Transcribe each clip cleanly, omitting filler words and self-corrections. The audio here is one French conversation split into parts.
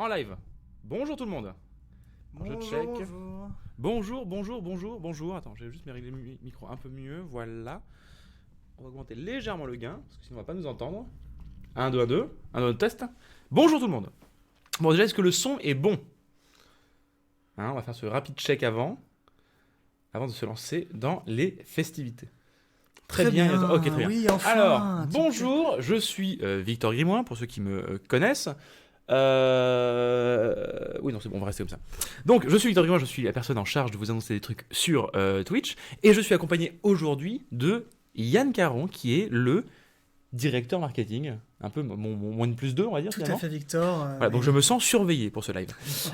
en live. Bonjour tout le monde. Bonjour, je check. bonjour. Bonjour. Attends, j'ai juste régler le micro un peu mieux. Voilà. On va augmenter légèrement le gain, parce que sinon on va pas nous entendre. 1, 2, 1, 2. 1, 2, test. Bonjour tout le monde. Bon, déjà, est-ce que le son est bon? On va faire ce rapide check avant de se lancer dans les festivités. Très bien. Ok, très bien. Oui, enfin, alors, bonjour, je suis Victor Grimoin, pour ceux qui me connaissent. Oui, non, c'est bon, on va rester comme ça. Donc, je suis Victor Grimoin, je suis la personne en charge de vous annoncer des trucs sur Twitch. Et je suis accompagné aujourd'hui de Yann Caron, qui est le directeur marketing. Un peu mon N+2, on va dire. Tout à fait, Victor. Voilà, donc je me sens surveillé pour ce live.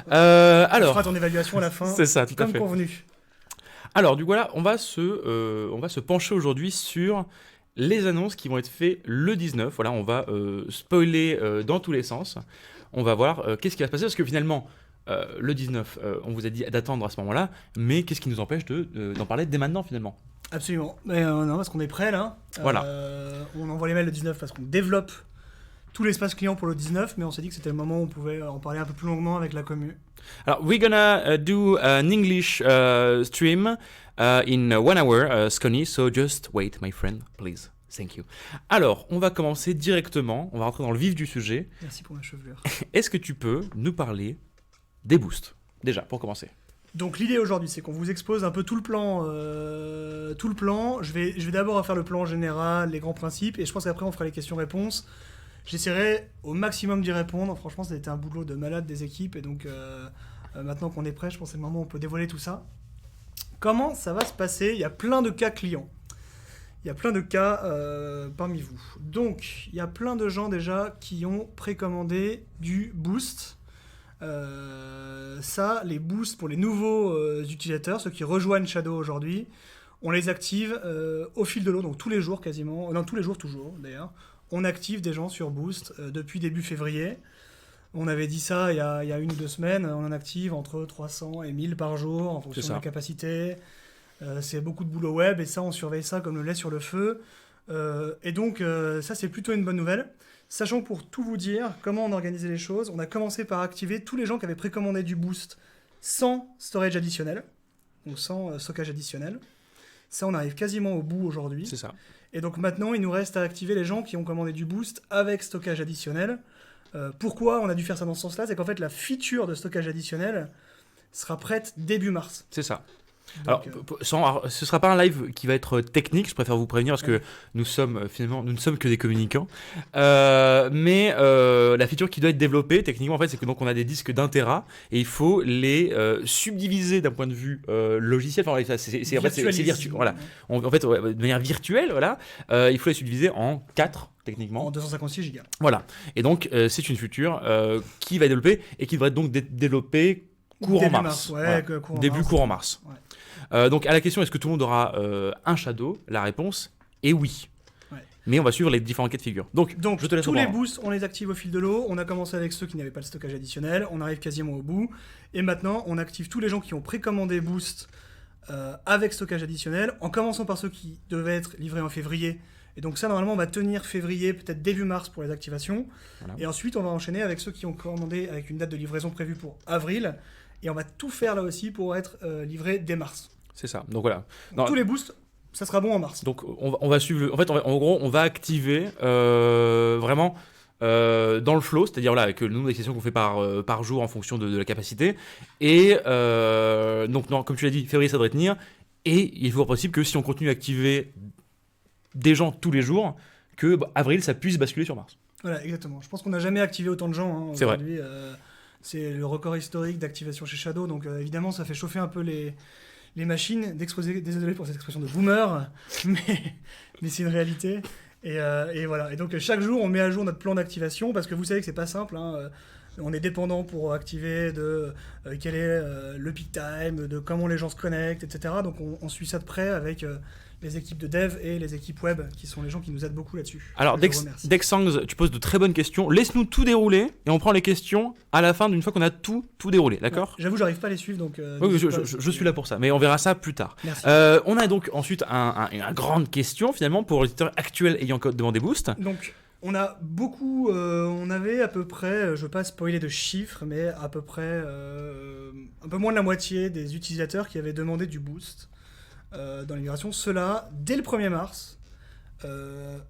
Alors, on fera ton évaluation à la fin. C'est ça, tout à fait. Comme convenu. Alors, du coup, là, on va se pencher aujourd'hui sur les annonces qui vont être faites le 19. Voilà, on va spoiler dans tous les sens. On va voir qu'est-ce qui va se passer, parce que finalement, le 19, on vous a dit d'attendre à ce moment-là, mais qu'est-ce qui nous empêche d'en parler dès maintenant, finalement? Absolument. Mais non, parce qu'on est prêt, là. Voilà. On envoie les mails le 19 parce qu'on développe tout l'espace client pour le 19, mais on s'est dit que c'était le moment où on pouvait en parler un peu plus longuement avec la commu. Alors, we're gonna do an English stream in 1 hour, Scony, so just wait, my friend, please. Thank you. Alors, on va commencer directement, on va rentrer dans le vif du sujet. Merci pour ma chevelure. Est-ce que tu peux nous parler des boosts, déjà, pour commencer? Donc l'idée aujourd'hui, c'est qu'on vous expose un peu tout le plan. Je vais d'abord faire le plan général, les grands principes, et je pense qu'après on fera les questions-réponses. J'essaierai au maximum d'y répondre. Franchement, ça a été un boulot de malade des équipes, et donc maintenant qu'on est prêt, je pense que c'est le moment où on peut dévoiler tout ça. Comment ça va se passer? Il y a plein de cas clients. Il y a plein de cas parmi vous. Donc, il y a plein de gens déjà qui ont précommandé du boost. Les boosts pour les nouveaux utilisateurs, ceux qui rejoignent Shadow aujourd'hui, on les active au fil de l'eau, donc tous les jours quasiment, non tous les jours toujours d'ailleurs, on active des gens sur Boost depuis début février. On avait dit ça il y a 1 ou 2 semaines, on en active entre 300 et 1000 par jour en fonction de la capacité. C'est beaucoup de boulot web et ça on surveille ça comme le lait sur le feu. Et donc ça c'est plutôt une bonne nouvelle. Sachant que pour tout vous dire, comment on organisait les choses, on a commencé par activer tous les gens qui avaient précommandé du boost sans storage additionnel, donc sans stockage additionnel. Ça, on arrive quasiment au bout aujourd'hui. C'est ça. Et donc maintenant, il nous reste à activer les gens qui ont commandé du boost avec stockage additionnel. Pourquoi on a dû faire ça dans ce sens-là? C'est qu'en fait, la feature de stockage additionnel sera prête début mars. C'est ça. Donc, alors, ce sera pas un live qui va être technique, je préfère vous prévenir parce que nous ne sommes que des communicants. Mais la feature qui doit être développée techniquement, en fait, c'est que donc on a des disques d'1 Tera et il faut les subdiviser d'un point de vue logiciel. Enfin, c'est virtuel. Voilà. De manière virtuelle, voilà. Il faut les subdiviser en 4 techniquement. En 256 gigas. Voilà. Et donc c'est une feature qui va être développée et qui devrait donc développer courant mars. Courant mars. Ouais. Donc à la question est-ce que tout le monde aura un Shadow, la réponse est oui. Ouais. Mais on va suivre les différents cas de figure. Donc je te laisse tous les boosts, on les active au fil de l'eau. On a commencé avec ceux qui n'avaient pas le stockage additionnel. On arrive quasiment au bout. Et maintenant, on active tous les gens qui ont précommandé boost avec stockage additionnel, en commençant par ceux qui devaient être livrés en février. Et donc ça, normalement, on va tenir février, peut-être début mars pour les activations. Voilà. Et ensuite, on va enchaîner avec ceux qui ont commandé avec une date de livraison prévue pour avril. Et on va tout faire là aussi pour être livré dès mars. C'est ça. Donc voilà. Tous les boosts, ça sera bon en mars. Donc on va suivre. En fait, en gros, on va activer vraiment dans le flow, c'est-à-dire là avec le nombre d'activations qu'on fait par jour en fonction de la capacité. Et donc non, comme tu l'as dit, février ça devrait tenir. Et il faut possible que si on continue à activer des gens tous les jours, que avril ça puisse basculer sur mars. Voilà, exactement. Je pense qu'on n'a jamais activé autant de gens c'est aujourd'hui. C'est le record historique d'activation chez Shadow, donc évidemment ça fait chauffer un peu les machines. Désolé pour cette expression de boomer, mais c'est une réalité. Et voilà. Et donc chaque jour on met à jour notre plan d'activation parce que vous savez que c'est pas simple. On est dépendant pour activer de quel est le peak time, de comment les gens se connectent, etc. Donc on suit ça de près avec les équipes de dev et les équipes web, qui sont les gens qui nous aident beaucoup là-dessus. Alors, Dexangs, tu poses de très bonnes questions. Laisse-nous tout dérouler et on prend les questions à la fin d'une fois qu'on a tout déroulé, d'accord ? J'avoue, j'arrive pas à les suivre, donc... oui, je suis là pour ça, mais on verra ça plus tard. Merci. On a donc ensuite une grande question, finalement, pour l'auditeur actuel ayant demandé Boost. Donc, On avait à peu près, je ne veux pas spoiler de chiffres, mais à peu près un peu moins de la moitié des utilisateurs qui avaient demandé du boost dans les migrations. Ceux-là, dès le 1er mars,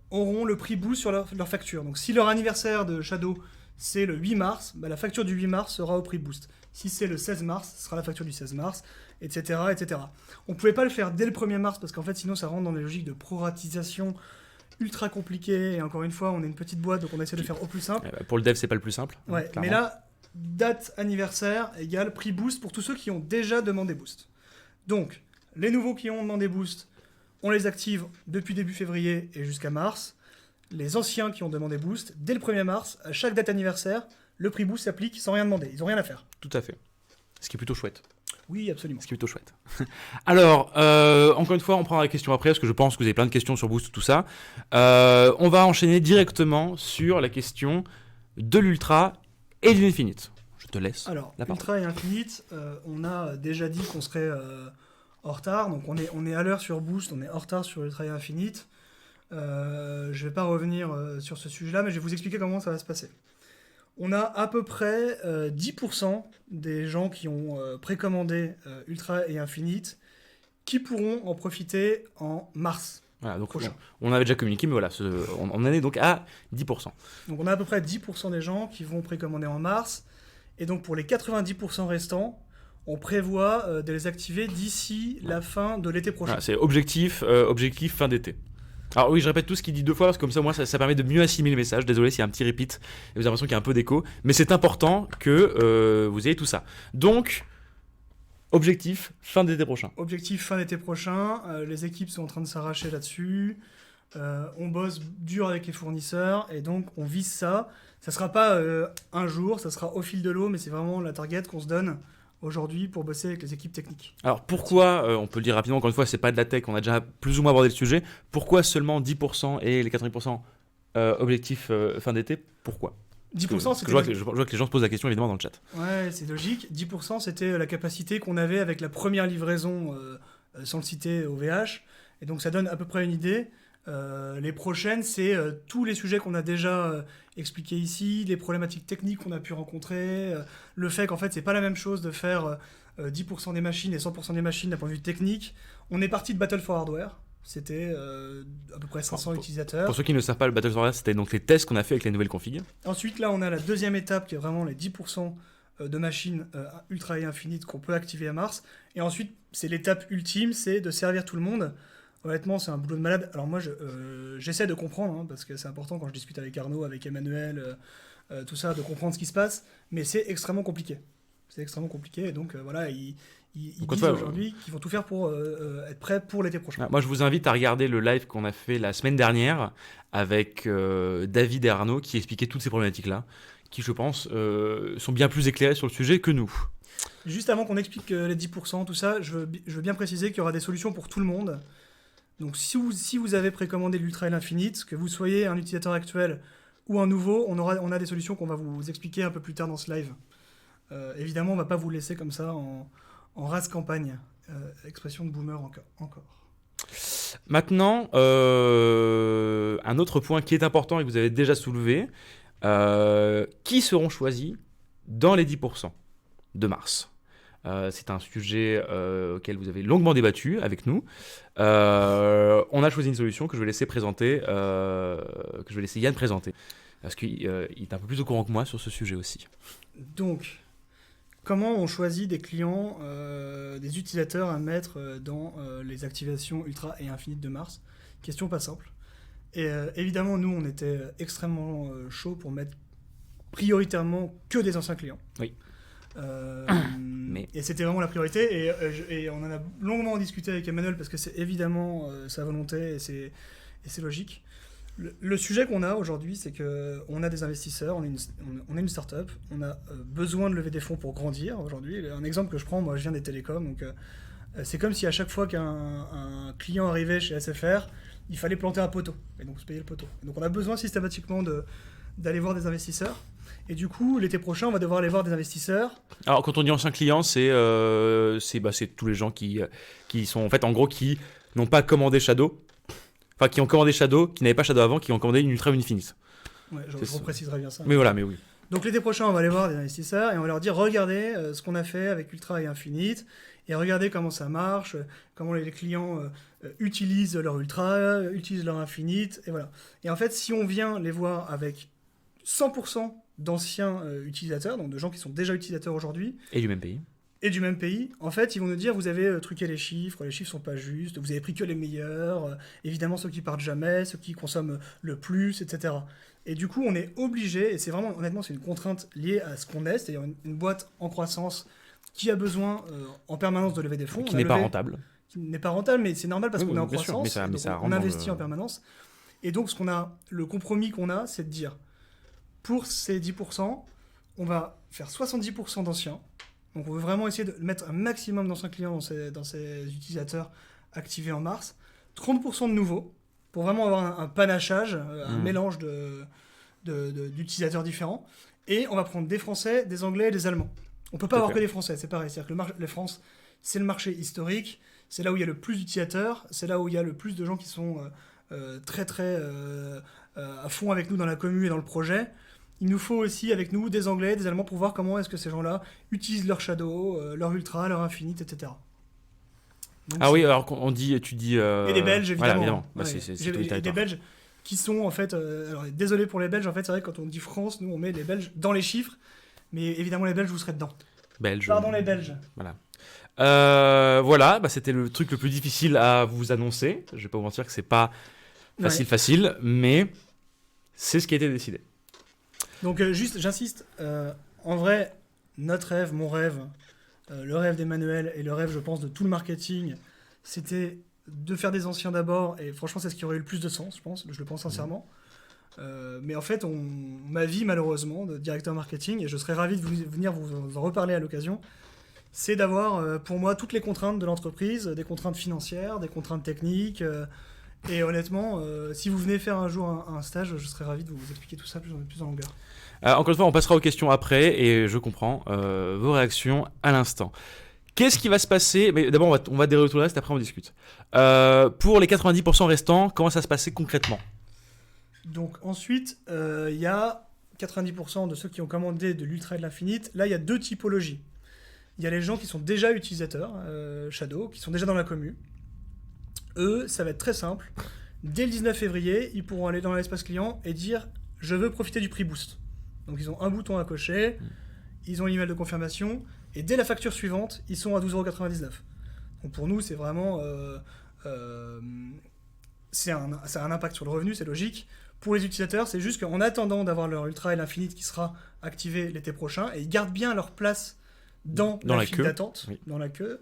auront le prix boost sur leur facture. Donc si leur anniversaire de Shadow, c'est le 8 mars, la facture du 8 mars sera au prix boost. Si c'est le 16 mars, ce sera la facture du 16 mars, etc. etc. On ne pouvait pas le faire dès le 1er mars, parce qu'en fait, sinon, ça rentre dans des logiques de proratisation ultra compliquées. Et encore une fois, on est une petite boîte, donc on essaie de faire au plus simple. Pour le dev, c'est pas le plus simple. Ouais, mais là, date anniversaire égale prix boost pour tous ceux qui ont déjà demandé boost. Donc, les nouveaux qui ont demandé boost, on les active depuis début février et jusqu'à mars. Les anciens qui ont demandé boost, dès le 1er mars, à chaque date anniversaire, le prix boost s'applique sans rien demander. Ils n'ont rien à faire. Tout à fait. Ce qui est plutôt chouette. Oui, absolument. Ce qui est plutôt chouette. Alors, encore une fois, on prendra la question après, parce que je pense que vous avez plein de questions sur Boost, tout ça. On va enchaîner directement sur la question de l'Ultra et de l'Infinite. Je te laisse. Alors, la parole. Ultra et Infinite, on a déjà dit qu'on serait en retard. Donc, on est à l'heure sur Boost, on est en retard sur Ultra et Infinite. Je ne vais pas revenir sur ce sujet-là, mais je vais vous expliquer comment ça va se passer. On a à peu près 10% des gens qui ont précommandé Ultra et Infinite qui pourront en profiter en mars. Voilà, donc on avait déjà communiqué, mais voilà, on en est donc à 10%. Donc on a à peu près 10% des gens qui vont précommander en mars. Et donc pour les 90% restants, on prévoit de les activer d'ici la fin de l'été prochain. Voilà, c'est objectif fin d'été. Alors oui, je répète tout ce qu'il dit deux fois, parce que comme ça, moi, ça permet de mieux assimiler le message. Désolé s'il y a un petit repeat, et vous avez l'impression qu'il y a un peu d'écho, mais c'est important que vous ayez tout ça. Donc, objectif fin d'été prochain. Objectif fin d'été prochain, les équipes sont en train de s'arracher là-dessus. On bosse dur avec les fournisseurs, et donc on vise ça. Ça sera pas un jour, ça sera au fil de l'eau, mais c'est vraiment la target qu'on se donne aujourd'hui pour bosser avec les équipes techniques. Alors pourquoi, on peut le dire rapidement, encore une fois, c'est pas de la tech, on a déjà plus ou moins abordé le sujet, pourquoi seulement 10% et les 90% objectif fin d'été? Pourquoi? 10%, je vois que les gens se posent la question évidemment dans le chat. Ouais, c'est logique. 10%, c'était la capacité qu'on avait avec la première livraison, sans le citer, au VH. Et donc ça donne à peu près une idée. Les prochaines, c'est tous les sujets qu'on a déjà expliqués ici, les problématiques techniques qu'on a pu rencontrer, le fait qu'en fait, c'est pas la même chose de faire 10% des machines et 100% des machines d'un point de vue technique. On est parti de Battle for Hardware. C'était à peu près 500 utilisateurs. Pour ceux qui ne savent pas, le Battle for Hardware, c'était donc les tests qu'on a fait avec les nouvelles configs. Ensuite, là, on a la deuxième étape qui est vraiment les 10% de machines Ultra et Infinite qu'on peut activer à mars. Et ensuite, c'est l'étape ultime, c'est de servir tout le monde. Honnêtement, c'est un boulot de malade. Alors moi, j'essaie de comprendre, parce que c'est important quand je discute avec Arnaud, avec Emmanuel, tout ça, de comprendre ce qui se passe. Mais c'est extrêmement compliqué. C'est extrêmement compliqué. Et donc, voilà, ils disent aujourd'hui qu'ils vont tout faire pour être prêts pour l'été prochain. Moi, je vous invite à regarder le live qu'on a fait la semaine dernière avec David et Arnaud qui expliquaient toutes ces problématiques-là, qui, je pense, sont bien plus éclairés sur le sujet que nous. Juste avant qu'on explique les 10%, tout ça, je veux bien préciser qu'il y aura des solutions pour tout le monde. Donc si vous avez précommandé l'Ultra et l'Infinite, que vous soyez un utilisateur actuel ou un nouveau, on a des solutions qu'on va vous expliquer un peu plus tard dans ce live. Évidemment, on ne va pas vous laisser comme ça en rase campagne. Expression de boomer encore. Maintenant, un autre point qui est important et que vous avez déjà soulevé, qui seront choisis dans les 10% de mars? C'est un sujet auquel vous avez longuement débattu avec nous. On a choisi une solution que je vais laisser présenter, que je vais laisser Yann présenter, parce qu'il est un peu plus au courant que moi sur ce sujet aussi. Donc, comment on choisit des clients, des utilisateurs à mettre dans les activations Ultra et Infinite de mars? Question pas simple. Et évidemment, nous, on était extrêmement chaud pour mettre prioritairement que des anciens clients. Oui. Et c'était vraiment la priorité. Et on en a longuement discuté avec Emmanuel parce que c'est évidemment sa volonté et c'est logique. Le sujet qu'on a aujourd'hui, c'est qu'on a des investisseurs, on est une start-up, on a besoin de lever des fonds pour grandir aujourd'hui. Un exemple que je prends, moi je viens des télécoms, donc c'est comme si à chaque fois qu'un client arrivait chez SFR, il fallait planter un poteau, et donc se payer le poteau. Et donc on a besoin systématiquement d'aller voir des investisseurs. Et du coup, l'été prochain, on va devoir aller voir des investisseurs. Alors, quand on dit anciens clients, c'est tous les gens qui sont, en fait, en gros, qui n'ont pas commandé Shadow, enfin, qui ont commandé Shadow, qui n'avaient pas Shadow avant, qui ont commandé une Ultra Infinite. Ouais, je ça. repréciserai bien ça. Mais voilà, mais oui. Donc l'été prochain, on va aller voir des investisseurs et on va leur dire regardez ce qu'on a fait avec Ultra et Infinite et regardez comment ça marche, comment les clients utilisent leur Ultra, utilisent leur Infinite et voilà. Et en fait, si on vient les voir avec 100% d'anciens utilisateurs, donc de gens qui sont déjà utilisateurs aujourd'hui Et du même pays. et du même pays, en fait, ils vont nous dire vous avez truqué les chiffres sont pas justes, vous avez pris que les meilleurs, évidemment ceux qui partent jamais, ceux qui consomment le plus, etc. Et du coup, on est obligé, et c'est vraiment, honnêtement, c'est une contrainte liée à ce qu'on est, c'est-à-dire une boîte en croissance qui a besoin en permanence de lever des fonds. Qui n'est pas rentable. Qui n'est pas rentable, mais c'est normal parce Oui, qu'on est en bien sûr, croissance, mais donc ça on rentre dans investit en permanence. Et donc, le compromis qu'on a, c'est de dire, pour ces 10%, on va faire 70% d'anciens. Donc on veut vraiment essayer de mettre un maximum d'anciens clients dans ces utilisateurs activés en mars. 30% de nouveaux, pour vraiment avoir un panachage, un mélange d'utilisateurs différents. Et on va prendre des Français, des Anglais et des Allemands. On ne peut pas avoir que des Français, c'est pareil. C'est-à-dire que les France, c'est le marché historique, c'est là où il y a le plus d'utilisateurs, c'est là où il y a le plus de gens qui sont très à fond avec nous dans la commu et dans le projet. Il nous faut aussi avec nous des Anglais, des Allemands pour voir comment est-ce que ces gens-là utilisent leur Shadow, leur Ultra, leur Infinite, etc. Donc, oui, alors tu dis... Et des Belges, évidemment. Voilà, évidemment. Bah, Ouais. c'est Et des Belges qui sont en fait... alors, désolé pour les Belges, en fait, c'est vrai que quand on dit France, nous on met les Belges dans les chiffres, mais évidemment les Belges, vous serez dedans. Belges. Pardon les Belges. Voilà. Voilà, c'était le truc le plus difficile à vous annoncer. Je vais pas vous mentir que c'est pas facile, mais c'est ce qui a été décidé. Donc juste, j'insiste, en vrai, notre rêve, mon rêve, le rêve d'Emmanuel et le rêve, je pense, de tout le marketing, c'était de faire des anciens d'abord, et franchement, c'est ce qui aurait eu le plus de sens, je le pense sincèrement. Mais en fait, ma vie, malheureusement, de directeur marketing, et je serais ravi de venir vous en reparler à l'occasion, c'est d'avoir, pour moi, toutes les contraintes de l'entreprise, des contraintes financières, des contraintes techniques, et honnêtement, si vous venez faire un jour un stage, je serais ravi de vous expliquer tout ça plus en longueur. Encore une fois, on passera aux questions après, et je comprends vos réactions à l'instant. Qu'est-ce qui va se passer? Mais d'abord, on va dérouler tout le reste, après on discute. Pour les 90% restants, comment ça se passait concrètement? Donc ensuite, il y a 90% de ceux qui ont commandé de l'Ultra et de l'Infinite. Là, il y a deux typologies. Il y a les gens qui sont déjà utilisateurs Shadow, qui sont déjà dans la commu. Eux, ça va être très simple. Dès le 19 février, ils pourront aller dans l'espace client et dire « Je veux profiter du prix boost ». Donc ils ont un bouton à cocher, ils ont l'email de confirmation, et dès la facture suivante, ils sont à 12,99 €. Donc pour nous, c'est vraiment... ça a un impact sur le revenu, c'est logique. Pour les utilisateurs, c'est juste qu'en attendant d'avoir leur Ultra et l'Infinite qui sera activé l'été prochain, et ils gardent bien leur place dans la file d'attente, dans la queue.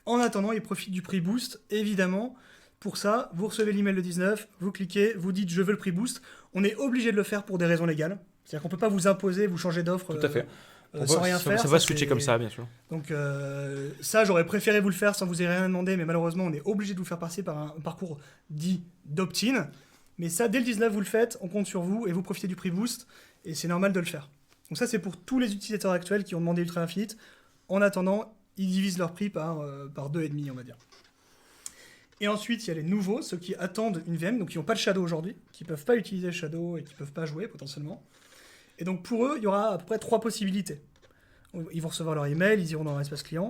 En attendant, ils profitent du prix boost, évidemment. Pour ça, vous recevez l'email le 19, vous cliquez, vous dites « je veux le prix boost ». On est obligé de le faire pour des raisons légales. C'est-à-dire qu'on ne peut pas vous imposer, vous changer d'offre sans rien faire. Ça va switcher comme ça, bien sûr. Donc ça, j'aurais préféré vous le faire sans vous ayez rien demandé, mais malheureusement, on est obligé de vous faire passer par un parcours dit d'opt-in. Mais ça, dès le 19, vous le faites, on compte sur vous et vous profitez du prix boost, et c'est normal de le faire. Donc ça, c'est pour tous les utilisateurs actuels qui ont demandé Ultra Infinite. En attendant, ils divisent leur prix par 2,5, on va dire. Et ensuite, il y a les nouveaux, ceux qui attendent une VM, donc qui n'ont pas de Shadow aujourd'hui, qui ne peuvent pas utiliser Shadow et qui ne peuvent pas jouer potentiellement. Et donc pour eux, il y aura à peu près 3 possibilités. Ils vont recevoir leur email, ils iront dans l'espace client.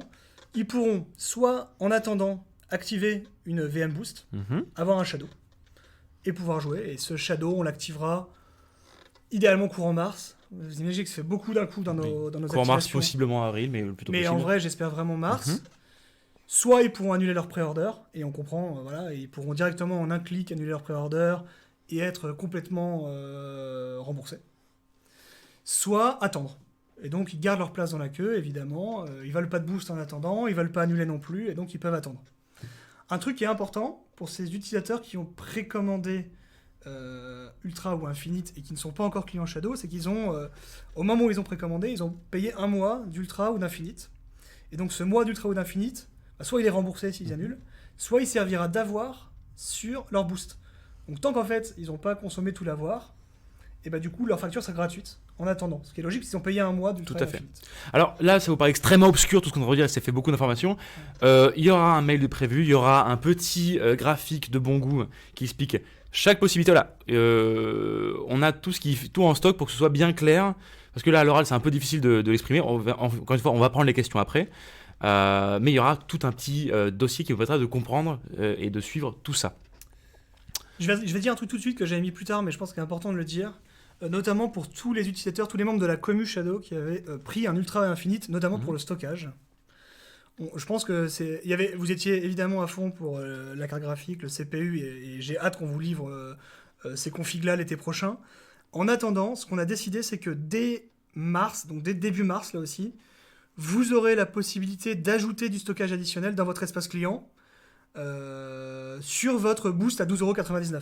Ils pourront soit, en attendant, activer une VM Boost, avoir un Shadow, et pouvoir jouer. Et ce Shadow, on l'activera idéalement courant mars. Vous imaginez que ça fait beaucoup d'un coup dans nos activations. Courant mars, possiblement avril, mais plutôt possible. Mais en vrai, j'espère vraiment mars. Soit ils pourront annuler leur pré-order, et on comprend, ils pourront directement en un clic annuler leur pré-order et être complètement remboursés. Soit attendre. Et donc ils gardent leur place dans la queue, évidemment. Ils veulent pas de boost en attendant, ils veulent pas annuler non plus, et donc ils peuvent attendre. Un truc qui est important pour ces utilisateurs qui ont précommandé Ultra ou Infinite et qui ne sont pas encore clients Shadow, c'est qu'ils ont, au moment où ils ont précommandé, ils ont payé un mois d'Ultra ou d'Infinite. Et donc ce mois d'Ultra ou d'Infinite, soit il est remboursé s'ils annulent, soit il servira d'avoir sur leur boost. Donc tant qu'en fait ils n'ont pas consommé tout l'avoir, et du coup leur facture sera gratuite en attendant. Ce qui est logique, ils ont payé un mois d'Ultra. Tout à fait. Alors là, ça vous paraît extrêmement obscur tout ce qu'on va dire, ça fait beaucoup d'informations. Il y aura un mail de prévu, il y aura un petit graphique de bon goût qui explique chaque possibilité, voilà. On a tout en stock pour que ce soit bien clair. Parce que là, à l'oral, c'est un peu difficile de l'exprimer. Encore une fois, on va prendre les questions après. Mais il y aura tout un petit dossier qui vous permettra de comprendre et de suivre tout ça. Je vais dire un truc tout de suite que j'avais mis plus tard, mais je pense qu'il est important de le dire. Notamment pour tous les utilisateurs, tous les membres de la commu Shadow qui avaient pris un Ultra Infinite, notamment pour le stockage. Je pense que vous étiez évidemment à fond pour la carte graphique, le CPU, et j'ai hâte qu'on vous livre ces configs-là l'été prochain. En attendant, ce qu'on a décidé, c'est que dès mars, donc dès début mars là aussi, vous aurez la possibilité d'ajouter du stockage additionnel dans votre espace client sur votre boost à 12,99€.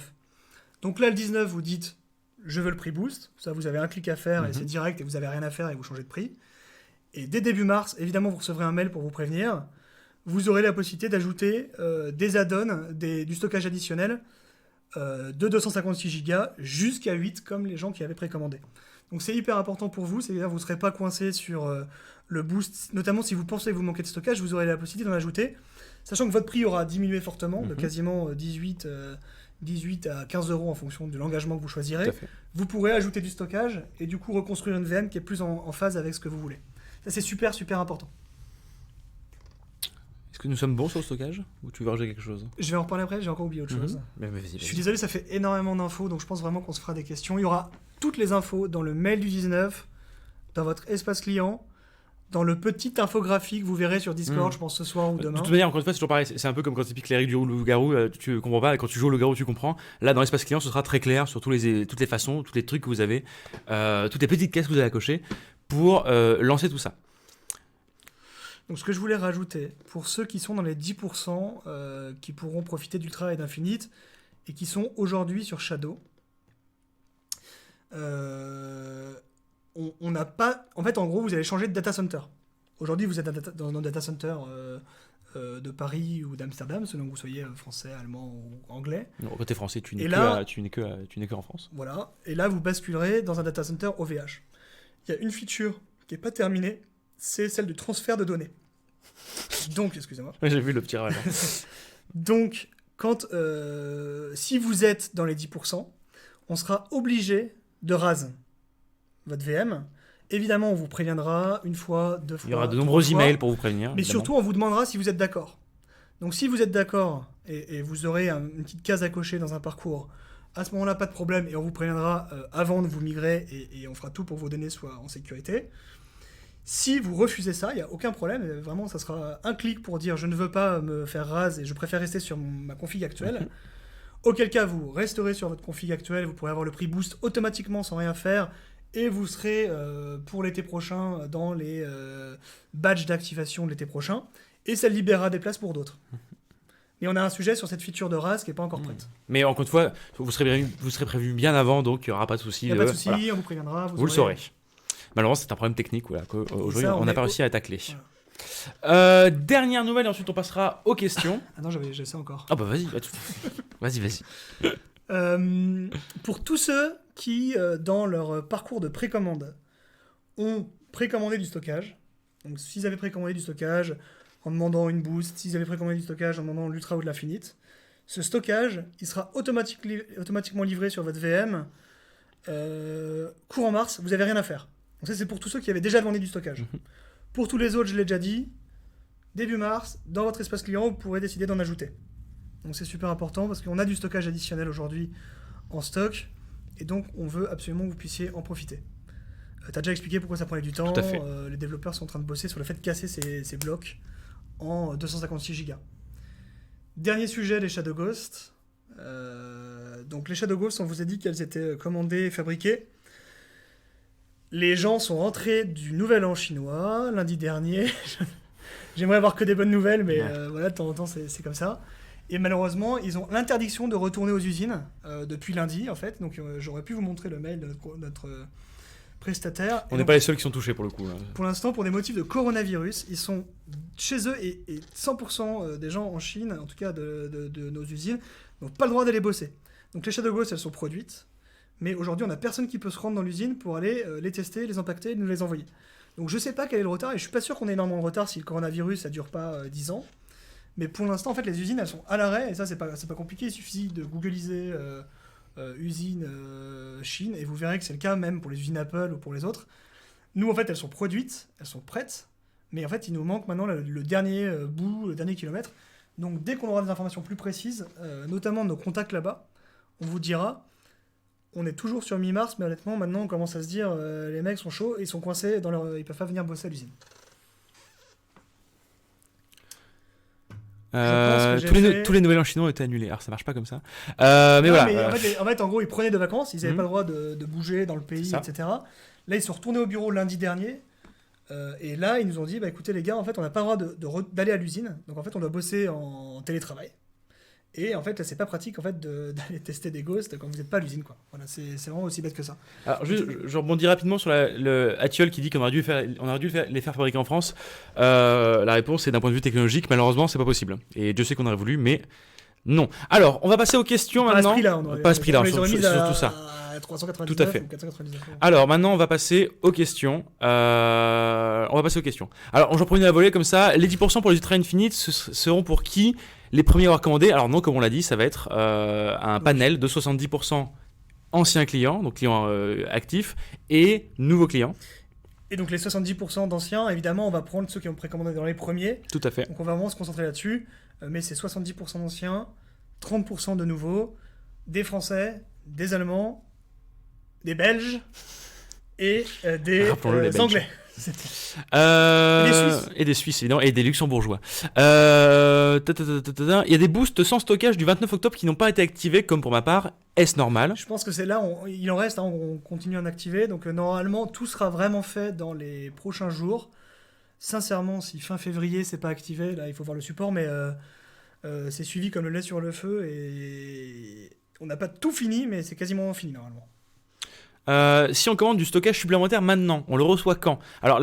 Donc là, le 19, vous dites je veux le prix boost. Ça, vous avez un clic à faire et c'est direct et vous n'avez rien à faire et vous changez de prix. Et dès début mars, évidemment, vous recevrez un mail pour vous prévenir. Vous aurez la possibilité d'ajouter des add-ons, du stockage additionnel de 256 Go jusqu'à 8 comme les gens qui avaient précommandé. Donc c'est hyper important pour vous, c'est-à-dire que vous ne serez pas coincé sur le boost, notamment si vous pensez que vous manquez de stockage, vous aurez la possibilité d'en ajouter, sachant que votre prix aura diminué fortement, de quasiment 18 à 15 € en fonction de l'engagement que vous choisirez. Vous pourrez ajouter du stockage et du coup reconstruire une VM qui est plus en phase avec ce que vous voulez. Ça c'est super important. Est-ce que nous sommes bons sur le stockage ou tu veux rajouter quelque chose? Je vais en reparler après, j'ai encore oublié autre chose. Mais vas-y. Je suis désolé, ça fait énormément d'infos, donc je pense vraiment qu'on se fera des questions. Il y aura toutes les infos dans le mail du 19, dans votre espace client, dans le petit infographique que vous verrez sur Discord, je pense ce soir ou demain. De toute manière, encore une fois, c'est toujours pareil. C'est un peu comme quand tu piques les règles du loup-garou, tu comprends pas, et quand tu joues au loup-garou, tu comprends. Là, dans l'espace client, ce sera très clair sur toutes les façons, tous les trucs que vous avez, toutes les petites cases que vous avez à cocher pour lancer tout ça. Donc ce que je voulais rajouter, pour ceux qui sont dans les 10% qui pourront profiter d'Ultra et d'Infinite, et qui sont aujourd'hui sur Shadow, on n'a pas... En fait, en gros, vous allez changer de data center. Aujourd'hui, vous êtes dans un data center de Paris ou d'Amsterdam, selon que vous soyez français, allemand ou anglais. Non, quand tu es français, tu n'es que en France. Voilà. Et là, vous basculerez dans un data center OVH. Il y a une feature qui n'est pas terminée, c'est celle du transfert de données. Donc, excusez-moi. J'ai vu le petit râle. Donc, si vous êtes dans les 10%, on sera obligé de RAS votre VM. Évidemment, on vous préviendra une fois, 2 fois. Il y aura de nombreux emails pour vous prévenir. Mais évidemment. surtout, on vous demandera si vous êtes d'accord. Donc, si vous êtes d'accord et vous aurez une petite case à cocher dans un parcours, à ce moment-là, pas de problème et on vous préviendra avant de vous migrer et on fera tout pour que vos données soient en sécurité. Si vous refusez ça, il n'y a aucun problème. Vraiment, ça sera un clic pour dire je ne veux pas me faire RAS et je préfère rester sur ma config actuelle. Auquel cas, vous resterez sur votre config actuelle, vous pourrez avoir le prix boost automatiquement sans rien faire et vous serez pour l'été prochain dans les badges d'activation de l'été prochain et ça libérera des places pour d'autres. Mais on a un sujet sur cette feature de RAS qui n'est pas encore prête. Mais encore une fois, vous serez prévenu bien avant, donc il n'y aura pas de souci. Il n'y a pas de souci, voilà. On vous préviendra. Vous le saurez. Malheureusement, c'est un problème technique qu'aujourd'hui, on n'a pas réussi à tacler. Voilà. Dernière nouvelle, et ensuite on passera aux questions. Ah non, je sais encore. Ah bah vas-y. Vas-y. Pour tous ceux qui, dans leur parcours de précommande, ont précommandé du stockage, donc s'ils avaient précommandé du stockage en demandant une boost, s'ils avaient précommandé du stockage en demandant l'Ultra ou de l'Infinite, ce stockage, il sera automatiquement livré sur votre VM courant mars, vous n'avez rien à faire. Donc ça, c'est pour tous ceux qui avaient déjà demandé du stockage. Pour tous les autres, je l'ai déjà dit, début mars, dans votre espace client, vous pourrez décider d'en ajouter. Donc c'est super important parce qu'on a du stockage additionnel aujourd'hui en stock et donc on veut absolument que vous puissiez en profiter. Tu as déjà expliqué pourquoi ça prenait du temps. Les développeurs sont en train de bosser sur le fait de casser ces blocs en 256 Go. Dernier sujet, les Shadow Ghost. Donc les Shadow Ghost, on vous a dit qu'elles étaient commandées et fabriquées. Les gens sont rentrés du Nouvel An chinois lundi dernier. J'aimerais avoir que des bonnes nouvelles, mais voilà, de temps en temps, c'est comme ça. Et malheureusement, ils ont l'interdiction de retourner aux usines depuis lundi, en fait. Donc j'aurais pu vous montrer le mail de notre prestataire. On n'est pas les seuls qui sont touchés, pour le coup. Là. Pour l'instant, pour des motifs de coronavirus, ils sont chez eux et 100% des gens en Chine, en tout cas de nos usines, n'ont pas le droit d'aller bosser. Donc les Shadow Ghost, elles sont produites. Mais aujourd'hui, on n'a personne qui peut se rendre dans l'usine pour aller les tester, les impacter et nous les envoyer. Donc je sais pas quel est le retard, et je suis pas sûr qu'on ait énormément de retard si le coronavirus, ça dure pas 10 ans. Mais pour l'instant, en fait, les usines, elles sont à l'arrêt, et ça, c'est pas compliqué. Il suffit de googliser usine Chine, et vous verrez que c'est le cas même pour les usines Apple ou pour les autres. Nous, en fait, elles sont produites, elles sont prêtes, mais en fait, il nous manque maintenant le dernier bout, le dernier kilomètre. Donc, dès qu'on aura des informations plus précises, notamment de nos contacts là-bas, on vous dira. On est toujours sur mi-mars, mais honnêtement, maintenant, on commence à se dire les mecs sont chauds et ils sont coincés, ils peuvent pas venir bosser à l'usine. Tous les Nouvel An chinois ont été annulés. Alors ça marche pas comme ça. Mais non, voilà. Mais en fait, en gros, ils prenaient de vacances, ils n'avaient pas le droit de bouger dans le pays, etc. Là, ils sont retournés au bureau lundi dernier. Et là, ils nous ont dit bah, écoutez, les gars, en fait, on n'a pas le droit d'aller à l'usine. Donc, en fait, on doit bosser en télétravail. Et en fait, c'est pas pratique en fait, d'aller tester des ghosts quand vous n'êtes pas à l'usine. Quoi. Voilà, c'est vraiment aussi bête que ça. Alors, je rebondis rapidement sur le Atiol qui dit qu'on aurait dû les faire fabriquer en France. La réponse est d'un point de vue technologique, malheureusement, c'est pas possible. Et Dieu sait qu'on aurait voulu, mais non. Alors, on va passer aux questions maintenant. Pas à ce prix-là, surtout ça. 399 tout à fait. Ou 499 €. Alors maintenant on va passer aux questions. Alors j'en prends une à la volée comme ça. Les 10% pour les Ultra Infinite seront pour qui? Les premiers à avoir commandé. Alors non, comme on l'a dit, ça va être un panel de 70% anciens clients, donc clients actifs, et nouveaux clients. Et donc les 70% d'anciens, évidemment, on va prendre ceux qui ont précommandé dans les premiers. Tout à fait. Donc on va vraiment se concentrer là-dessus. Mais c'est 70% d'anciens, 30% de nouveaux, des Français, des Allemands, des Belges et des Anglais. Et des Suisses, évidemment, et des Luxembourgeois. Il y a des boosts sans stockage du 29 octobre qui n'ont pas été activés, comme pour ma part. Est-ce normal? Je pense que c'est là, il en reste, on continue à en activer. Donc normalement, tout sera vraiment fait dans les prochains jours. Sincèrement, si fin février, c'est pas activé, là, il faut voir le support, mais c'est suivi comme le lait sur le feu. Et on n'a pas tout fini, mais c'est quasiment fini, normalement. Si on commande du stockage supplémentaire maintenant, on le reçoit quand? Alors,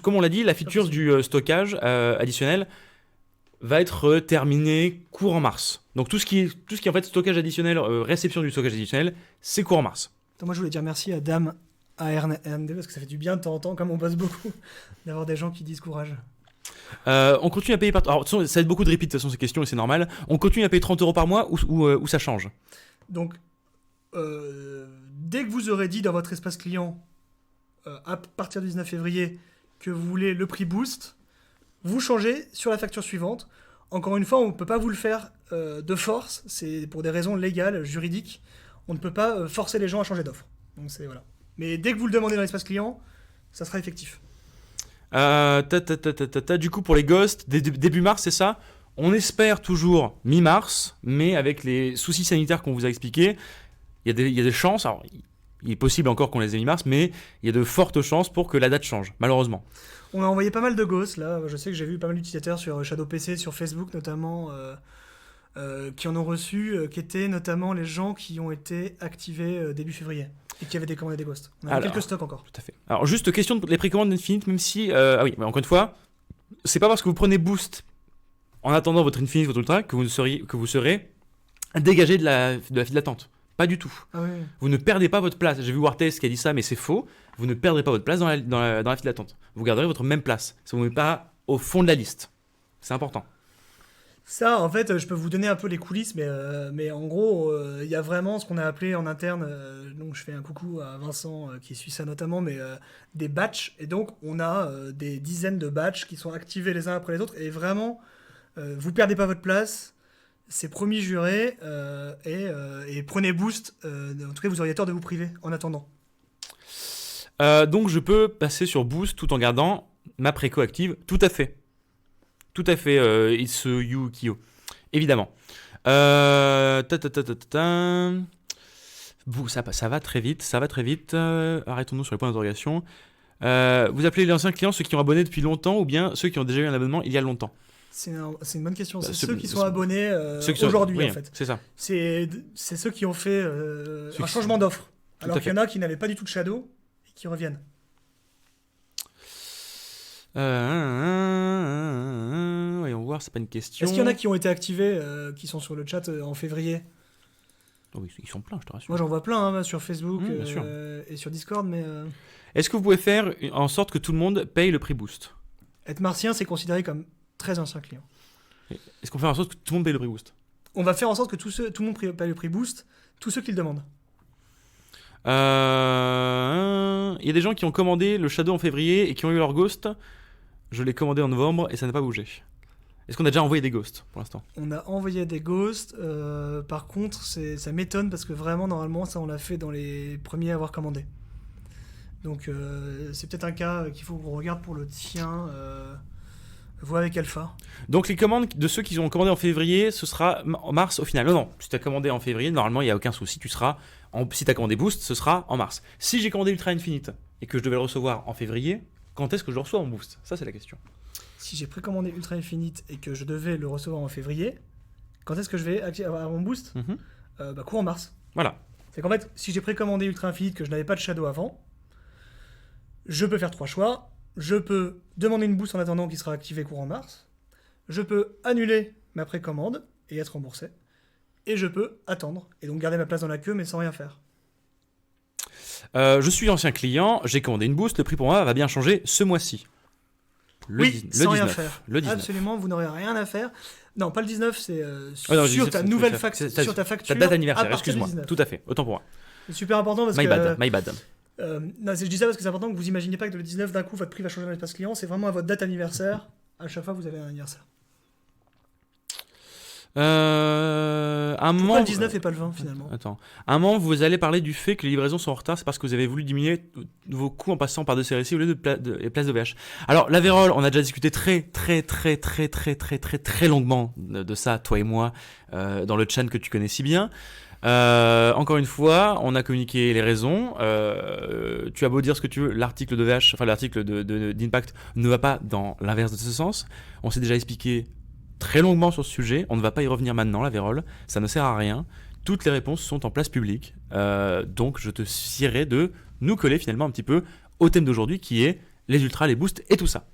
comme on l'a dit, la feature du stockage additionnel va être terminée courant mars. Donc tout ce qui est en fait stockage additionnel, réception du stockage additionnel, c'est courant mars. Moi, je voulais dire merci à Dame ARND parce que ça fait du bien de temps en temps, comme on bosse beaucoup, d'avoir des gens qui disent courage. On continue à payer par... Alors, ça va être beaucoup de repeat de toute façon ces questions et c'est normal. On continue à payer 30 € par mois ou ça change? Donc, dès que vous aurez dit dans votre espace client, à partir du 19 février, que vous voulez le prix boost, vous changez sur la facture suivante. Encore une fois, on ne peut pas vous le faire de force, c'est pour des raisons légales, juridiques. On ne peut pas forcer les gens à changer d'offre. Donc voilà. Mais dès que vous le demandez dans l'espace client, ça sera effectif. Du coup, pour les ghosts, début mars, c'est ça? On espère toujours mi-mars, mais avec les soucis sanitaires qu'on vous a expliqués, il y a des chances. Alors, il est possible encore qu'on les ait mi-mars, mais il y a de fortes chances pour que la date change, malheureusement. On a envoyé pas mal de ghosts, là. Je sais que j'ai vu pas mal d'utilisateurs sur Shadow PC, sur Facebook notamment, qui en ont reçu, qui étaient notamment les gens qui ont été activés début février et qui avaient décommandé des ghosts. On a quelques stocks encore. Tout à fait. Alors, juste question de les précommandes d'Infinite, même si... ah oui, mais encore une fois, c'est pas parce que vous prenez Boost en attendant votre Infinite, votre Ultra, que vous serez dégagé de la file d'attente. Pas du tout. Ah oui. Vous ne perdez pas votre place. J'ai vu Wartest qui a dit ça, mais c'est faux. Vous ne perdrez pas votre place dans la file d'attente. Vous garderez votre même place. Ça ne vous met pas au fond de la liste. C'est important. Ça, en fait, je peux vous donner un peu les coulisses, mais en gros, il y a vraiment ce qu'on a appelé en interne, donc je fais un coucou à Vincent qui suit ça notamment, mais des batchs. Et donc, on a des dizaines de batchs qui sont activés les uns après les autres. Et vraiment, vous perdez pas votre place. C'est promis juré, et prenez Boost. En tout cas, vous auriez tort de vous priver en attendant. Donc, je peux passer sur Boost tout en gardant ma préco active. Tout à fait. Tout à fait, It's You Kyo. Évidemment. Ça va très vite. Arrêtons-nous sur les points d'interrogation. Vous appelez les anciens clients ceux qui ont abonné depuis longtemps ou bien ceux qui ont déjà eu un abonnement il y a longtemps? C'est une bonne question. C'est ceux qui sont abonnés aujourd'hui, oui, en fait. C'est ça. C'est ceux qui ont fait un changement d'offre. Alors qu'il y en a qui n'avaient pas du tout de Shadow et qui reviennent. Voyons voir, c'est pas une question. Est-ce qu'il y en a qui ont été activés, qui sont sur le chat en février? Oh oui, ils sont pleins, je te rassure. Moi j'en vois plein sur Facebook sûr. Et sur Discord, mais... Est-ce que vous pouvez faire en sorte que tout le monde paye le prix Boost? Être martien, c'est considéré comme très ancien client. Est-ce qu'on fait en sorte que tout le monde paye le prix Boost? On va faire en sorte que tout le monde paye le prix Boost, tous ceux qui le demandent. Il y a des gens qui ont commandé le Shadow en février et qui ont eu leur Ghost. Je l'ai commandé en novembre et ça n'a pas bougé. Est-ce qu'on a déjà envoyé des Ghosts pour l'instant? On a envoyé des ghosts. Par contre, ça m'étonne parce que vraiment, normalement, ça, on l'a fait dans les premiers à avoir commandé. Donc, c'est peut-être un cas qu'il faut qu'on regarde pour le tien. Vois avec Alpha. Donc les commandes de ceux qui ont commandé en février, ce sera en mars au final. Non, si tu as commandé en février, normalement il n'y a aucun souci. Si tu as commandé Boost, ce sera en mars. Si j'ai commandé Ultra Infinite et que je devais le recevoir en février, quand est-ce que je le reçois en Boost? Ça c'est la question. Si j'ai précommandé Ultra Infinite et que je devais le recevoir en février, quand est-ce que je vais avoir mon boost? Courant mars. Voilà. C'est qu'en fait, si j'ai précommandé Ultra Infinite que je n'avais pas de Shadow avant, je peux faire 3 choix. Je peux demander une boost en attendant qui sera activée courant mars. Je peux annuler ma précommande et être remboursé. Et je peux attendre et donc garder ma place dans la queue mais sans rien faire. Je suis ancien client, j'ai commandé une boost, le prix pour moi va bien changer ce mois-ci. Sans rien faire. Le 19. Absolument, vous n'aurez rien à faire. Non, pas le 19, c'est non, sur 19, ta nouvelle facture. Sur ta facture. Ta date anniversaire, à partir du excuse-moi. 19. Tout à fait, autant pour moi. C'est super important parce My que. bad. Non, je dis ça parce que c'est important que vous imaginez pas que le 19 d'un coup votre prix va changer dans l'espace client, c'est vraiment à votre date anniversaire. À chaque fois vous avez un anniversaire. Pourquoi le 19 et pas le 20 finalement? Attends. À un moment, vous allez parler du fait que les livraisons sont en retard, c'est parce que vous avez voulu diminuer vos coûts en passant par de CRC au lieu de les places d'OVH. Alors, la vérole, on a déjà discuté très longuement de ça, toi et moi, dans le chat que tu connais si bien. Encore une fois, on a communiqué les raisons. Tu as beau dire ce que tu veux, l'article d'OVH, enfin l'article d'Impact ne va pas dans l'inverse de ce sens. On s'est déjà expliqué très longuement sur ce sujet, on ne va pas y revenir maintenant, la vérole, ça ne sert à rien. Toutes les réponses sont en place publique, donc je te sierai de nous coller finalement un petit peu au thème d'aujourd'hui qui est les ultras, les boosts et tout ça.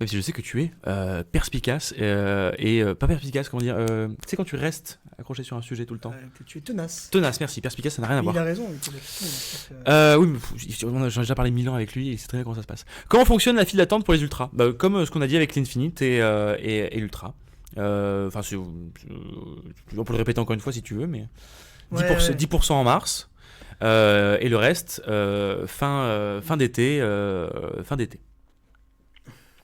Même si je sais que tu es perspicace pas perspicace, comment dire, tu sais quand tu restes accroché sur un sujet tout le temps. Que tu es tenace. Tenace, merci, perspicace ça n'a rien à voir. Il a raison. Oui, mais j'en ai déjà parlé 1000 ans avec lui et il sait très bien comment ça se passe. Comment fonctionne la file d'attente pour les ultras? Comme ce qu'on a dit avec l'Infinite et l'Ultra. On peut le répéter encore une fois si tu veux, mais 10% en mars et le reste fin d'été.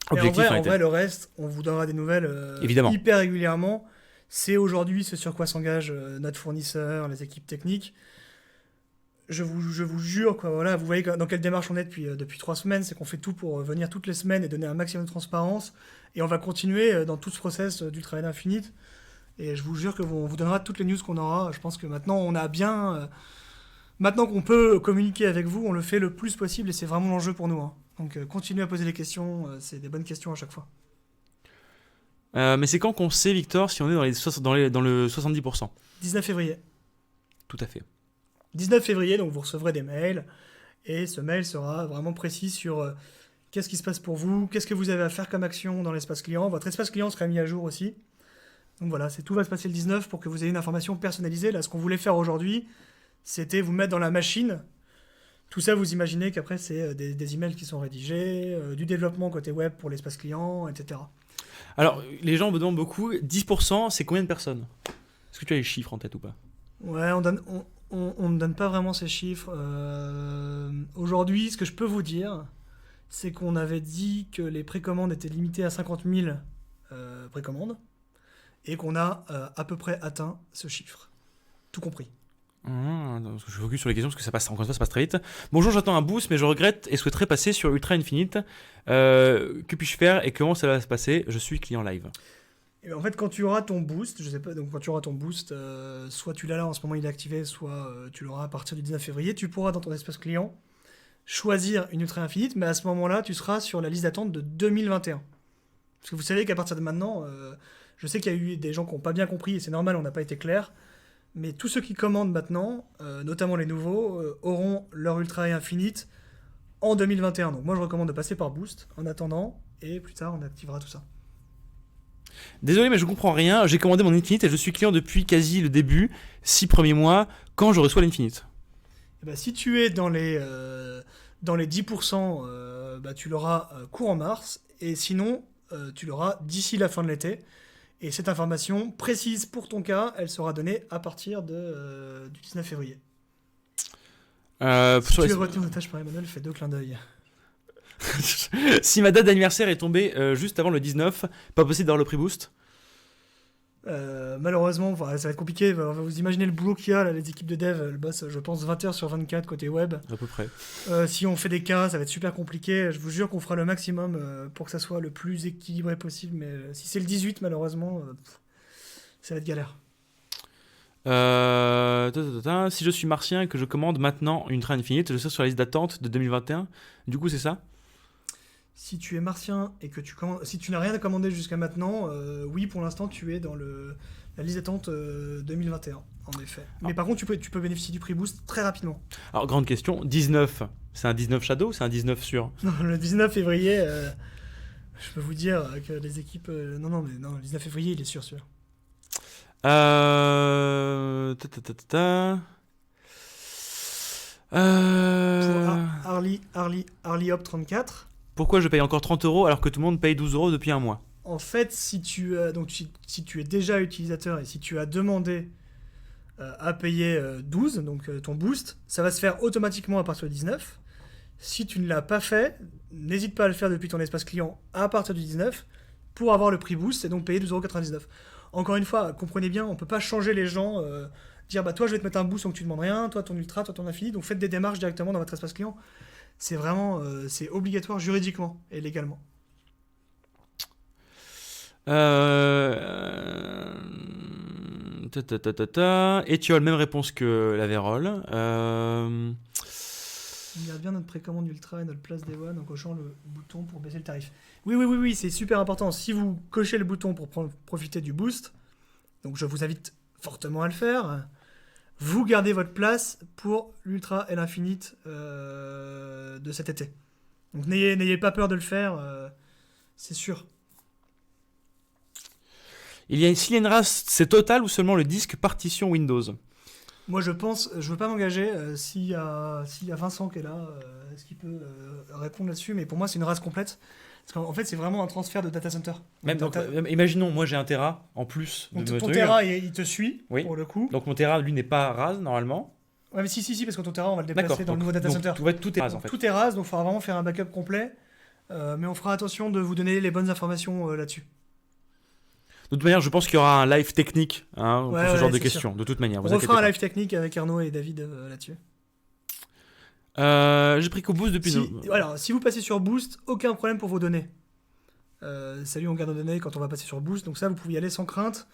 Objectif en vrai, le reste, on vous donnera des nouvelles évidemment hyper régulièrement. C'est aujourd'hui ce sur quoi s'engage notre fournisseur, les équipes techniques. Je vous jure, quoi, voilà, vous voyez dans quelle démarche on est depuis 3 semaines, c'est qu'on fait tout pour venir toutes les semaines et donner un maximum de transparence. Et on va continuer dans tout ce process d'Ultra Infinite. Et je vous jure que on vous donnera toutes les news qu'on aura. Je pense que maintenant, on a bien... maintenant qu'on peut communiquer avec vous, on le fait le plus possible et c'est vraiment l'enjeu pour nous. Hein. Donc continuez à poser des questions, c'est des bonnes questions à chaque fois. Mais c'est quand qu'on sait, Victor, si on est dans le 70%? 19 février. Tout à fait. 19 février, donc vous recevrez des mails, et ce mail sera vraiment précis sur qu'est-ce qui se passe pour vous, qu'est-ce que vous avez à faire comme action dans l'espace client. Votre espace client sera mis à jour aussi. Donc voilà, tout va se passer le 19 pour que vous ayez une information personnalisée. Là, ce qu'on voulait faire aujourd'hui, c'était vous mettre dans la machine. Tout ça, vous imaginez qu'après, c'est des emails qui sont rédigés, du développement côté web pour l'espace client, etc. Alors, les gens me demandent beaucoup, 10%, c'est combien de personnes? Est-ce que tu as les chiffres en tête ou pas? Ouais, on ne donne pas vraiment ces chiffres. Aujourd'hui, ce que je peux vous dire, c'est qu'on avait dit que les précommandes étaient limitées à 50 000 précommandes, et qu'on a à peu près atteint ce chiffre. Tout compris. Je focus sur les questions parce que ça passe très vite. Bonjour, j'attends un boost, mais je regrette et souhaiterais passer sur Ultra Infinite. Que puis-je faire et comment ça va se passer? Je suis client live. Et ben en fait, quand tu auras ton boost, je sais pas, donc quand tu auras ton boost, soit tu l'as là en ce moment, il est activé, soit tu l'auras à partir du 19 février, tu pourras dans ton espace client choisir une Ultra Infinite, mais à ce moment-là, tu seras sur la liste d'attente de 2021. Parce que vous savez qu'à partir de maintenant, je sais qu'il y a eu des gens qui n'ont pas bien compris, et c'est normal, on n'a pas été clair. Mais tous ceux qui commandent maintenant, notamment les nouveaux, auront leur Ultra Infinite en 2021. Donc moi, je recommande de passer par Boost en attendant, et plus tard, on activera tout ça. Désolé, mais je comprends rien. J'ai commandé mon Infinite et je suis client depuis quasi le début, 6 premiers mois, quand je reçois l'Infinite. Et bah, si tu es dans les 10%, tu l'auras courant mars, et sinon, tu l'auras d'ici la fin de l'été. Et cette information précise pour ton cas, elle sera donnée à partir du 19 février. Si sur tu les- es retenu en otage par Emmanuel, fais 2 clins d'œil. Si ma date d'anniversaire est tombée juste avant le 19, pas possible d'avoir le prix boost. Malheureusement, ça va être compliqué. Vous imaginez le boulot qu'il y a, là, les équipes de dev, elles bossent, je pense, 20 heures sur 24 côté web. À peu près. Si on fait des cas, ça va être super compliqué. Je vous jure qu'on fera le maximum pour que ça soit le plus équilibré possible. Mais si c'est le 18, malheureusement, ça va être galère. Si je suis martien et que je commande maintenant une train infinite, je serai sur la liste d'attente de 2021. Du coup, c'est ça? Si tu es martien et que si tu n'as rien à commander jusqu'à maintenant, oui, pour l'instant, tu es dans la liste d'attente 2021, en effet. Mais par contre, tu peux bénéficier du prix boost très rapidement. Alors, grande question, 19, c'est un 19 Shadow ou c'est un 19 sur? Non, le 19 février, je peux vous dire que les équipes... non, le 19 février, il est sûr. Pour Harley Hop 34. Pourquoi je paye encore 30€ alors que tout le monde paye 12€ depuis un mois? En fait, si tu es déjà utilisateur et si tu as demandé à payer 12, donc ton boost, ça va se faire automatiquement à partir du 19. Si tu ne l'as pas fait, n'hésite pas à le faire depuis ton espace client à partir du 19 pour avoir le prix boost et donc payer 12,99€. Encore une fois, comprenez bien, on ne peut pas changer les gens, dire bah toi je vais te mettre un boost sans que tu ne demandes rien, toi ton ultra, toi ton infini, donc faites des démarches directement dans votre espace client. C'est vraiment c'est obligatoire juridiquement et légalement. Et tu as la même réponse que la Vérole. On garde bien notre précommande ultra et notre place Day One en cochant le bouton pour baisser le tarif. Oui, c'est super important. Si vous cochez le bouton pour profiter du boost, donc je vous invite fortement à le faire, vous gardez votre place pour l'ultra et l'infinite de cet été. Donc n'ayez pas peur de le faire, c'est sûr. S'il y a une race, c'est Total ou seulement le disque partition Windows? Moi je veux pas m'engager, s'il y a Vincent qui est là, est-ce qu'il peut répondre là-dessus, mais pour moi c'est une race complète. Parce qu'en fait c'est vraiment un transfert de data center. Imaginons, moi j'ai un Tera en plus de donc, mon ton truc. Tera il te suit, Oui. pour le coup. Donc mon Tera lui n'est pas rase normalement. Ouais mais si, parce que ton Tera on va le déplacer D'accord. dans le nouveau data center. Tout est rase en fait. Tout est rase, donc il faudra vraiment faire un backup complet. Mais on fera attention de vous donner les bonnes informations là-dessus. De toute manière, je pense qu'il y aura un live technique pour ce genre de c'est questions. sûr. De toute manière, On refera un live technique avec Arnaud et David là-dessus. J'ai pris qu'au Boost depuis... Alors, si vous passez sur Boost, aucun problème pour vos données. Salut, on garde nos données quand on va passer sur Boost. Donc ça, vous pouvez y aller sans crainte.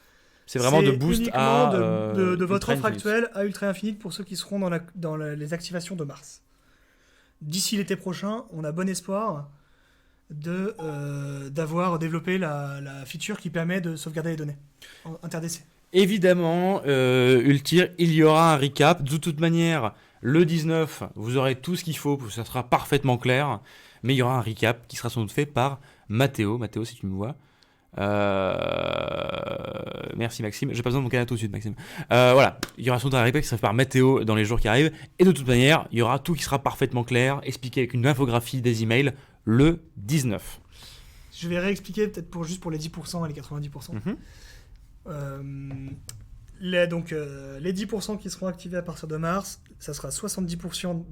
C'est vraiment de Boost à... de votre offre Ultra actuelle à Ultra Infinite pour ceux qui seront dans les activations de mars. D'ici l'été prochain, on a bon espoir d'avoir développé la feature qui permet de sauvegarder les données inter-DC. Évidemment, Ultir, il y aura un recap. De toute manière, le 19, vous aurez tout ce qu'il faut, ça sera parfaitement clair. Mais il y aura un recap qui sera sans doute fait par Mathéo. Mathéo, si tu me vois. Merci Maxime. J'ai pas besoin de mon canal tout de suite, Maxime. Voilà, il y aura sans doute un recap qui sera fait par Mathéo dans les jours qui arrivent. Et de toute manière, il y aura tout qui sera parfaitement clair, expliqué avec une infographie des emails le 19. Je vais réexpliquer peut-être juste pour les 10% et les 90%. Les 10% qui seront activés à partir de mars, ça sera 70%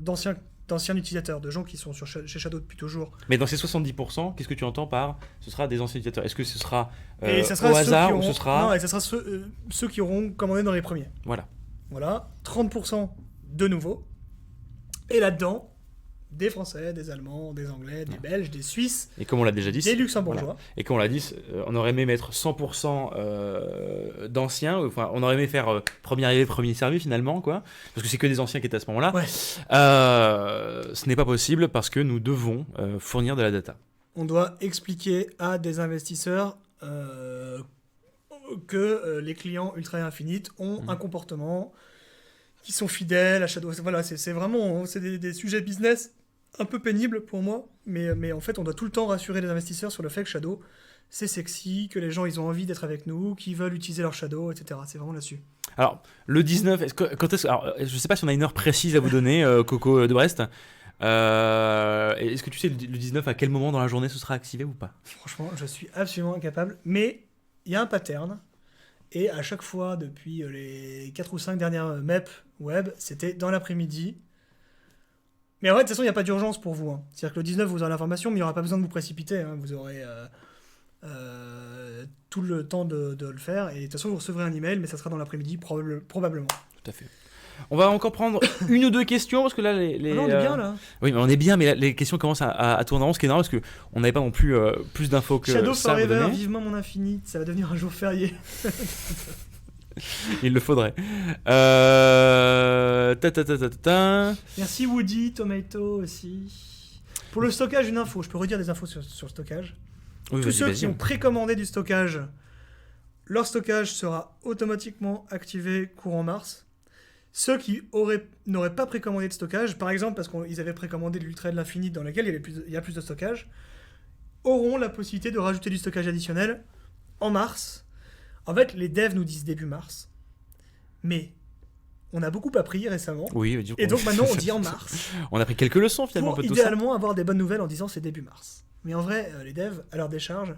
d'anciens utilisateurs, de gens qui sont chez Shadow depuis toujours. Mais dans ces 70%, qu'est-ce que tu entends par ce sera des anciens utilisateurs? Est-ce que ce sera, ça sera au hasard ou ce sera... Non, et ça sera ceux qui auront commandé dans les premiers. Voilà, 30% de nouveaux. Et là-dedans, des Français, des Allemands, des Anglais, des Belges, des Suisses, et comme on l'a déjà dit, des Luxembourgeois. Voilà. Et comme on l'a dit, on aurait aimé mettre 100% d'anciens, enfin, on aurait aimé faire premier arrivé, premier servi finalement, quoi, parce que c'est que des anciens qui étaient à ce moment-là. Ouais. Ce n'est pas possible parce que nous devons fournir de la data. On doit expliquer à des investisseurs que les clients Ultra et Infinite ont un comportement qui sont fidèles à Shadow. Voilà, c'est vraiment des sujets business un peu pénibles pour moi, mais en fait on doit tout le temps rassurer les investisseurs sur le fait que Shadow c'est sexy, que les gens ils ont envie d'être avec nous, qu'ils veulent utiliser leur Shadow, etc. C'est vraiment là-dessus. Alors le 19, je sais pas si on a une heure précise à vous donner, Coco de Brest. Est-ce que tu sais le 19 à quel moment dans la journée ce sera activé ou pas? Franchement, je suis absolument incapable, mais il y a un pattern. Et à chaque fois, depuis les 4 ou 5 dernières MEP web, c'était dans l'après-midi. Mais en fait, de toute façon, il n'y a pas d'urgence pour vous. C'est-à-dire que le 19, vous aurez l'information, mais il n'y aura pas besoin de vous précipiter. Vous aurez tout le temps de le faire. Et de toute façon, vous recevrez un email, mais ça sera dans l'après-midi, probablement. Tout à fait. On va encore prendre une ou deux questions, parce que là, les non, on est bien, là. Oui, mais on est bien, mais là, les questions commencent à tourner en rond, ce qui est normal, parce qu'on n'avait pas non plus plus d'infos que Shadow ça. Forever, vivement mon Infinite, ça va devenir un jour férié. Il le faudrait. Merci Woody, Tomato aussi. Pour le stockage, une info. Je peux redire des infos sur le stockage. Oui, Tous ceux qui ont précommandé du stockage, leur stockage sera automatiquement activé courant mars. Ceux qui n'auraient pas précommandé de stockage, par exemple parce qu'ils avaient précommandé l'Ultra de l'Infinite dans laquelle il y a plus de stockage, auront la possibilité de rajouter du stockage additionnel en mars. En fait, les devs nous disent début mars, mais on a beaucoup appris récemment. Oui, et donc maintenant on dit en mars. On a pris quelques leçons finalement. Pour idéalement avoir des bonnes nouvelles en disant c'est début mars. Mais en vrai, les devs, à leur décharge,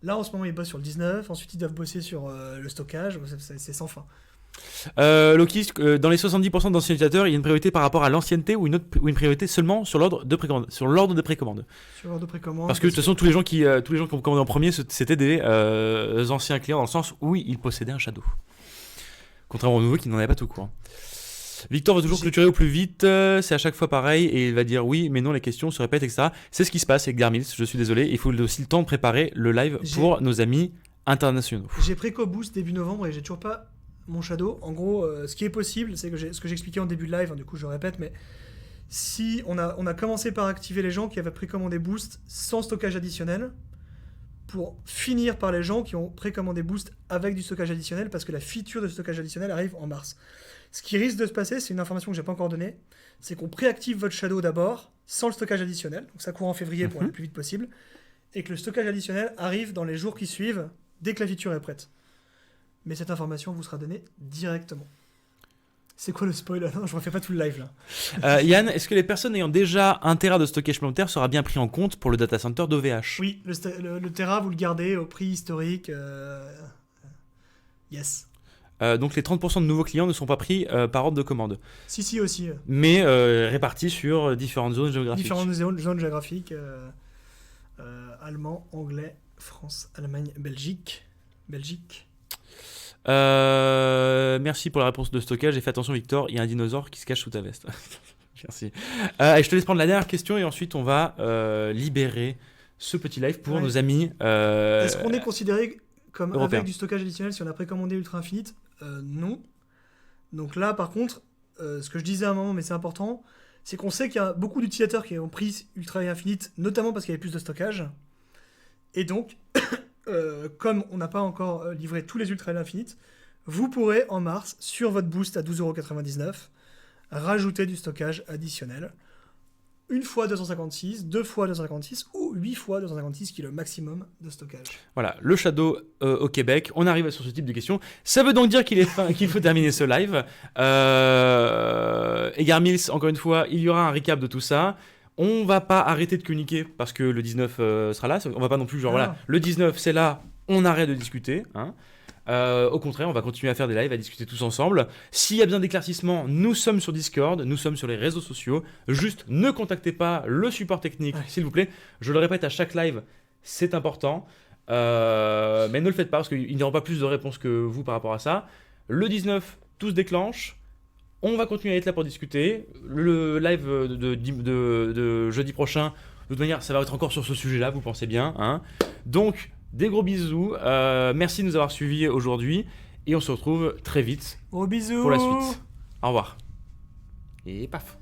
là en ce moment ils bossent sur le 19, ensuite ils doivent bosser sur le stockage, c'est sans fin. Loki, dans les 70% d'anciens utilisateurs, il y a une priorité par rapport à l'ancienneté ou une priorité seulement sur l'ordre de précommande. Sur l'ordre de précommande. Parce que de toute façon, tous les gens qui ont commandé en premier, c'était des anciens clients dans le sens où ils possédaient un Shadow. Contrairement aux nouveaux qui n'en avaient pas tout court. Victor va toujours clôturer au plus vite, c'est à chaque fois pareil et il va dire oui, mais non, les questions se répètent, etc. C'est ce qui se passe avec Garmils, je suis désolé. Il faut aussi le temps de préparer le live pour nos amis internationaux. J'ai préco boost début novembre et j'ai toujours pas mon Shadow. En gros, ce qui est possible, c'est que ce que j'expliquais en début de live, du coup je répète, mais si on a commencé par activer les gens qui avaient précommandé Boost sans stockage additionnel, pour finir par les gens qui ont précommandé Boost avec du stockage additionnel, parce que la feature de stockage additionnel arrive en mars. Ce qui risque de se passer, c'est une information que j'ai pas encore donnée, c'est qu'on préactive votre Shadow d'abord, sans le stockage additionnel, donc ça court en février pour aller le plus vite possible, et que le stockage additionnel arrive dans les jours qui suivent, dès que la feature est prête. Mais cette information vous sera donnée directement. C'est quoi le spoil? Non, je refais pas tout le live là. Yann, est-ce que les personnes ayant déjà un Tera de stockage supplémentaire sera bien pris en compte pour le data center d'OVH? Oui, le Tera, vous le gardez au prix historique. Yes. Donc les 30% de nouveaux clients ne sont pas pris par ordre de commande. Si, aussi. Mais répartis sur différentes zones géographiques. Différentes zones géographiques. Allemand, anglais, France, Allemagne, Belgique. Merci pour la réponse de stockage et fais attention Victor, il y a un dinosaure qui se cache sous ta veste. Merci. Et je te laisse prendre la dernière question et ensuite on va libérer ce petit live pour nos amis Est-ce qu'on est considéré comme européens. avec du stockage additionnel si on a précommandé Ultra Infinite? Non. Donc là par contre, ce que je disais à un moment mais c'est important, c'est qu'on sait qu'il y a beaucoup d'utilisateurs qui ont pris Ultra Infinite notamment parce qu'il y avait plus de stockage. Et donc comme on n'a pas encore livré tous les Ultra Infinite, vous pourrez en mars, sur votre boost à 12,99€, rajouter du stockage additionnel. Une fois 256, deux fois 256 ou 8 fois 256 qui est le maximum de stockage. Voilà, le Shadow au Québec. On arrive sur ce type de questions. Ça veut donc dire qu'il faut terminer ce live. Et Garmils, encore une fois, il y aura un recap de tout ça. On va pas arrêter de communiquer parce que le 19 sera là. On va pas non plus voilà, le 19 c'est là, on arrête de discuter. Au contraire, on va continuer à faire des lives, à discuter tous ensemble. S'il y a besoin d'éclaircissement, nous sommes sur Discord, nous sommes sur les réseaux sociaux. Juste ne contactez pas le support technique, s'il vous plaît. Je le répète à chaque live, c'est important. Mais ne le faites pas parce qu'il n'y aura pas plus de réponses que vous par rapport à ça. Le 19, tout se déclenche. On va continuer à être là pour discuter. Le live de jeudi prochain, de toute manière, ça va être encore sur ce sujet-là, vous pensez bien. Donc, des gros bisous. Merci de nous avoir suivis aujourd'hui. Et on se retrouve très vite Gros bisous pour la suite. Au revoir. Et paf.